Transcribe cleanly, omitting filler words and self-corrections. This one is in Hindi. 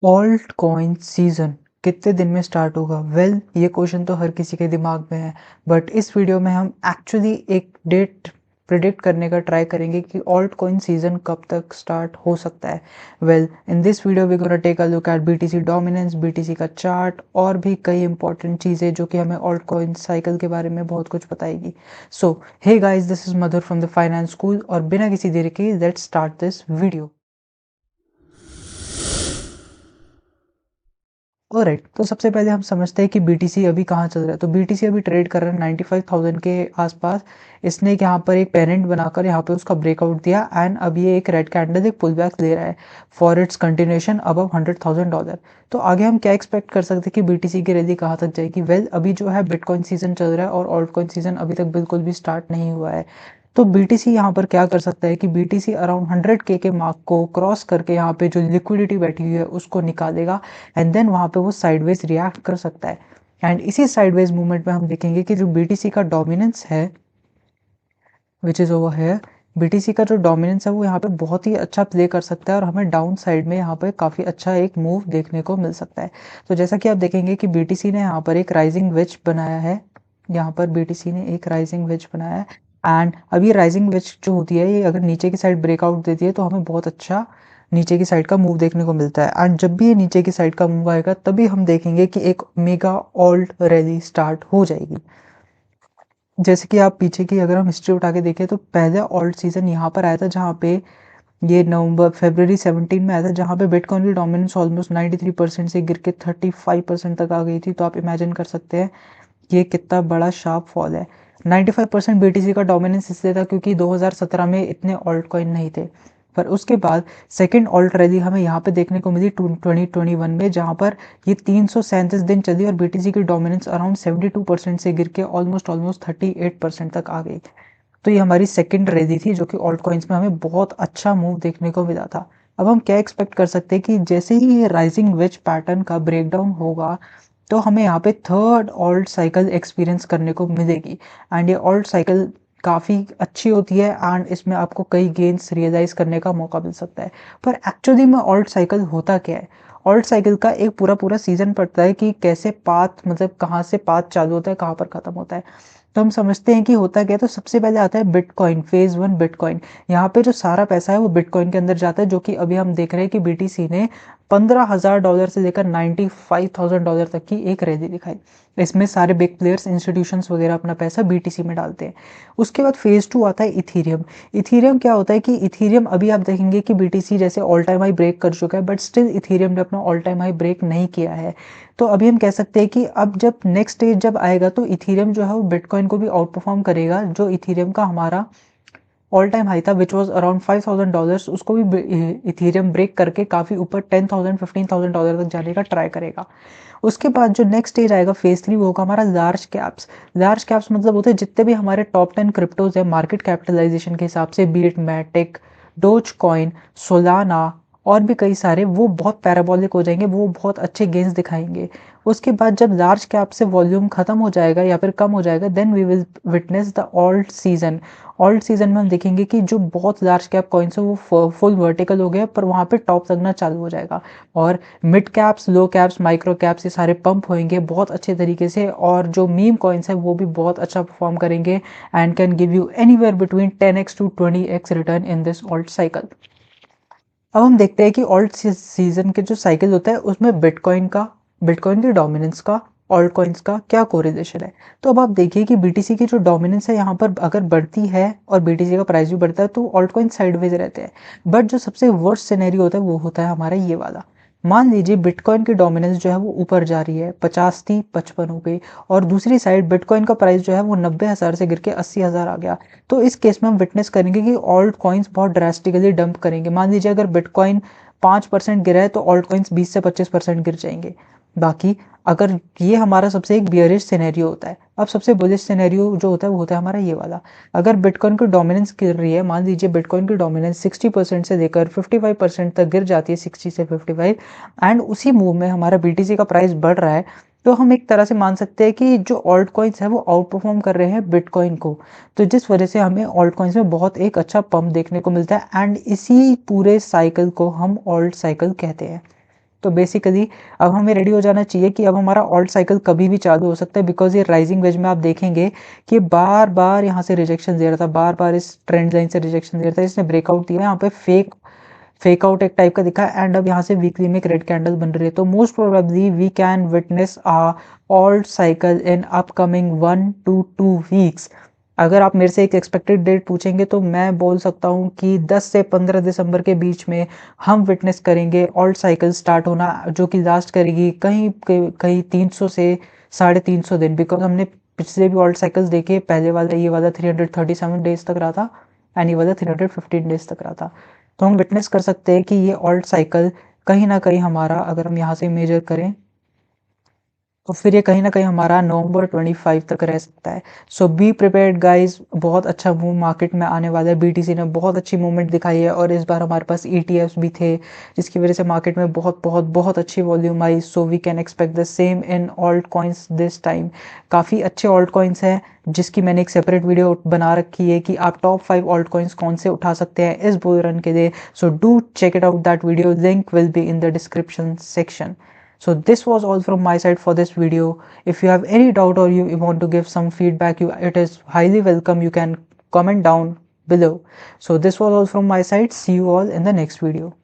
ऑल्ट कॉइन सीजन कितने दिन में स्टार्ट होगा? ये क्वेश्चन तो हर किसी के दिमाग में है, बट इस वीडियो में हम एक्चुअली एक डेट प्रिडिक्ट करने का ट्राई करेंगे कि ऑल्ट कॉइन सीजन कब तक स्टार्ट हो सकता है। In this video we gonna take a look at BTC dominance, BTC का चार्ट और भी कई इंपॉर्टेंट चीज़ें जो कि हमें ऑल्ट कॉइन साइकिल के बारे में बहुत कुछ बताएगी। So hey guys, this is Madhur from the finance school और बिना किसी देरी के let's start this video. Alright, तो सबसे पहले हम समझते हैं कि बीटीसी अभी कहाँ चल रहा है। तो बीटीसी अभी ट्रेड कर रहा है 95,000 के आसपास। इसने यहाँ पर एक पेरेंट बनाकर यहाँ पे उसका ब्रेकआउट दिया एंड अब ये एक रेड कैंडल एक पुल बैक ले रहा है फॉर इट्स कंटिन्यूएशन अबव $100,000। तो आगे हम क्या एक्सपेक्ट कर सकते हैं कि बीटीसी की रैली कहाँ तक जाएगी? अभी जो है बिटकॉइन सीजन चल रहा है और ऑल्ट कॉइन सीजन अभी तक बिल्कुल भी स्टार्ट नहीं हुआ है। तो बीटीसी यहाँ पर क्या कर सकता है कि बीटीसी अराउंड 100K के मार्क को क्रॉस करके यहाँ पे जो लिक्विडिटी बैठी हुई है उसको निकालेगा एंड देन वहाँ पे वो साइडवेज रिएक्ट कर सकता है। एंड इसी साइडवेज मूवमेंट में हम देखेंगे कि जो बीटीसी का डोमिनेंस है which is over here, BTC का जो डोमिनेंस है वो यहाँ पे बहुत ही अच्छा प्ले कर सकता है और हमें डाउन साइड में यहाँ पे काफ़ी अच्छा एक मूव देखने को मिल सकता है। तो जैसा कि आप देखेंगे कि बीटीसी ने यहाँ पर एक राइजिंग वेज बनाया है, यहाँ पर बीटीसी ने एक राइजिंग वेज बनाया है एंड अभी राइजिंग वेज जो होती है ये अगर नीचे की साइड ब्रेकआउट देती है तो हमें बहुत अच्छा नीचे की साइड का मूव देखने को मिलता है एंड जब भी ये नीचे की साइड का मूव आएगा तभी हम देखेंगे कि एक मेगा ऑल्ट रैली स्टार्ट हो जाएगी। जैसे कि आप पीछे की अगर हम हिस्ट्री उठा के देखें तो पहला ऑल्ट सीजन यहाँ पर आया था जहाँ पे ये नवंबर फरवरी 17 में आया था, जहाँ पे बिटकॉइन की डोमिनेंस ऑलमोस्ट 93% से गिर के 35% तक आ गई थी। तो आप इमेजिन कर सकते हैं ये कितना बड़ा शार्प फॉल है। 95% बीटीसी का डोमिनेंस इसलिए था क्योंकि 2017 में इतने ऑल्ट कॉइन नहीं थे। पर उसके बाद सेकेंड ऑल्ट रैली हमें यहाँ पे देखने को मिली 2021 में, जहाँ पर ये 337 दिन चली और बीटीसी की डोमिनेंस अराउंड 72% से गिर के ऑलमोस्ट ऑलमोस्ट 38% तक आ गई। तो ये हमारी सेकंड रैली थी जो कि ऑल्ट कॉइन्स में हमें बहुत अच्छा मूव देखने को मिला था। अब हम क्या एक्सपेक्ट कर सकते हैं कि जैसे ही ये राइजिंग वेज पैटर्न का ब्रेकडाउन होगा तो हमें यहाँ पे थर्ड ऑल्ट साइकिल एक्सपीरियंस करने को मिलेगी एंड ये ऑल्ट साइकिल काफ़ी अच्छी होती है एंड इसमें आपको कई गेन्स रियलाइज करने का मौका मिल सकता है। पर एक्चुअली में ऑल्ट साइकिल होता क्या है? ऑल्ट साइकिल का एक पूरा पूरा सीजन पड़ता है कि कैसे पाथ, मतलब कहाँ से पाथ चालू होता है, कहाँ पर ख़त्म होता है। तो हम समझते हैं कि होता क्या है। तो सबसे पहले आता है बिटकॉइन, फेज वन बिटकॉइन। यहाँ पे जो सारा पैसा है वो बिटकॉइन के अंदर जाता है, जो कि अभी हम देख रहे हैं कि बीटीसी ने $15,000 से लेकर $95,000 तक की एक रैली दिखाई। इसमें सारे बिग प्लेयर्स, इंस्टीट्यूशंस वगैरह अपना पैसा बीटीसी में डालते हैं। उसके बाद फेज टू आता है इथीरियम। इथीरियम क्या होता है कि इथीरियम अभी आप देखेंगे कि बीटीसी जैसे ऑल टाइम हाई ब्रेक कर चुका है, बट स्टिल इथीरियम ने अपना ऑल टाइम हाई ब्रेक नहीं किया है। तो अभी हम कह सकते हैं कि अब जब नेक्स्ट स्टेज जब आएगा तो इथीरियम जो है वो बिटकॉइन को भी आउट परफॉर्म करेगा। जो इथीरियम का हमारा ऑल टाइम हाई था विच वॉज अराउंड $5,000, उसको भी इथीरियम ब्रेक करके काफ़ी ऊपर 10,000 $15,000 तक जाने का ट्राई करेगा। उसके बाद जो नेक्स्ट स्टेज आएगा फेज थ्री, वो होगा हमारा लार्ज कैप्स। लार्ज कैप्स मतलब होते हैं जितने भी हमारे टॉप 10 क्रिप्टोज है मार्केट कैपिटलाइजेशन के हिसाब से, बीट मैटिक, डोज कॉइन, सोलाना और भी कई सारे, वो बहुत पैराबोलिक हो जाएंगे, वो बहुत अच्छे गेंस दिखाएंगे। उसके बाद जब लार्ज कैप से वॉल्यूम खत्म हो जाएगा या फिर कम हो जाएगा, then we will witness the alt season. Alt season में हम देखेंगे कि जो बहुत लार्ज कैप कॉइन्स है वो फुल वर्टिकल हो गया, पर वहाँ पे टॉप लगना चालू हो जाएगा और मिड कैप्स, लो कैप्स, माइक्रो कैप्स ये सारे पंप होंगे बहुत अच्छे तरीके से और जो मीम कॉइन्स है वो भी बहुत अच्छा परफॉर्म करेंगे and can give you anywhere between 10x to 20x return in this alt cycle. अब हम देखते हैं कि ऑल्ट सीजन के जो साइकिल होता है उसमें बिटकॉइन की डोमिनेंस का ऑल्ट कॉइन्स का क्या कोरिलेशन है। तो अब आप देखिए कि बीटीसी की जो डोमिनेंस है यहाँ पर अगर बढ़ती है और बीटीसी का प्राइस भी बढ़ता है तो ऑल्ट कॉइन साइडवेज रहते हैं। बट जो सबसे वर्स्ट सिनेरियो होता है वो होता है हमारा ये वाला। मान लीजिए बिटकॉइन की डोमिनेंस जो है वो ऊपर जा रही है, 50 थी 55 हो गई और दूसरी साइड बिटकॉइन का प्राइस जो है वो 90,000 से गिर के 80,000 आ गया। तो इस केस में हम विटनेस करेंगे कि ऑल्ट कॉइन्स बहुत ड्रास्टिकली डंप करेंगे। मान लीजिए अगर बिटकॉइन 5% गिरा है तो ऑल्ट कॉइन्स 20 से 25% गिर जाएंगे। बाकी अगर ये हमारा सबसे एक बियरिश सिनेरियो होता है। अब सबसे बुलिश सिनेरियो जो होता है वो होता है हमारा ये वाला। अगर बिटकॉइन की डोमिनेंस गिर रही है, मान लीजिए बिटकॉइन की डोमिनेंस 60% से लेकर 55% तक गिर जाती है, 60 से 55, एंड उसी मूव में हमारा बीटीसी का प्राइस बढ़ रहा है, तो हम एक तरह से मान सकते हैं कि जो ऑल्ट कॉइन्स है वो आउट परफॉर्म कर रहे हैं बिटकॉइन को। तो जिस वजह से हमें ऑल्ट कॉइन्स में बहुत एक अच्छा पंप देखने को मिलता है एंड इसी पूरे साइकिल को हम ऑल्ट साइकिल कहते हैं। तो बेसिकली अब हमें रेडी हो जाना चाहिए कि अब हमारा ऑल्ट साइकिल कभी भी चालू हो सकता है, बिकॉज ये राइजिंग वेज में आप देखेंगे कि बार बार यहाँ से रिजेक्शन दे रहा था, बार बार इस ट्रेंड लाइन से रिजेक्शन दे रहा था, इसने ब्रेकआउट दिया, यहाँ पे फेक आउट एक टाइप का दिखा एंड अब यहाँ से वीकली में एक रेड कैंडल बन रही है। तो most probably we can witness a alt cycle in upcoming 1 to 2 weeks. अगर आप मेरे से एक एक्सपेक्टेड डेट पूछेंगे तो मैं बोल सकता हूँ कि 10 से 15 दिसंबर के बीच में हम विटनेस करेंगे ऑल्ट साइकिल स्टार्ट होना, जो कि लास्ट करेगी कहीं कहीं 300 से 350 दिन, बिकॉज हमने पिछले भी ऑल्ट साइकिल्स देखे, पहले वाला ये वाला 337 डेज तक रहा था एंड ये वाला 315 डेज तक रहा था। तो हम विटनेस कर सकते हैं कि ये ऑल्ट साइकिल कहीं ना कहीं हमारा, अगर हम यहाँ से मेजर करें तो फिर ये कहीं ना कहीं हमारा नवंबर 25 तक रह सकता है। सो बी प्रिपेयर्ड गाइज, बहुत अच्छा मूव मार्केट में आने वाला है। बीटीसी ने बहुत अच्छी मूवमेंट दिखाई है और इस बार हमारे पास ईटीएफ्स भी थे, जिसकी वजह से मार्केट में बहुत बहुत बहुत अच्छी वॉल्यूम आई। So we can expect the same in altcoins this time. काफ़ी अच्छे ऑल्ट कॉइन्स हैं जिसकी मैंने एक सेपरेट वीडियो बना रखी है कि आप टॉप 5 ऑल्ट कॉइन्स कौन से उठा सकते हैं इस बुल रन के लिए। So do check it out, that video link will be in the description section. So this was all from my side for this video. If you have any doubt or you want to give some feedback, it is highly welcome. You can comment down below. So this was all from my side. See you all in the next video.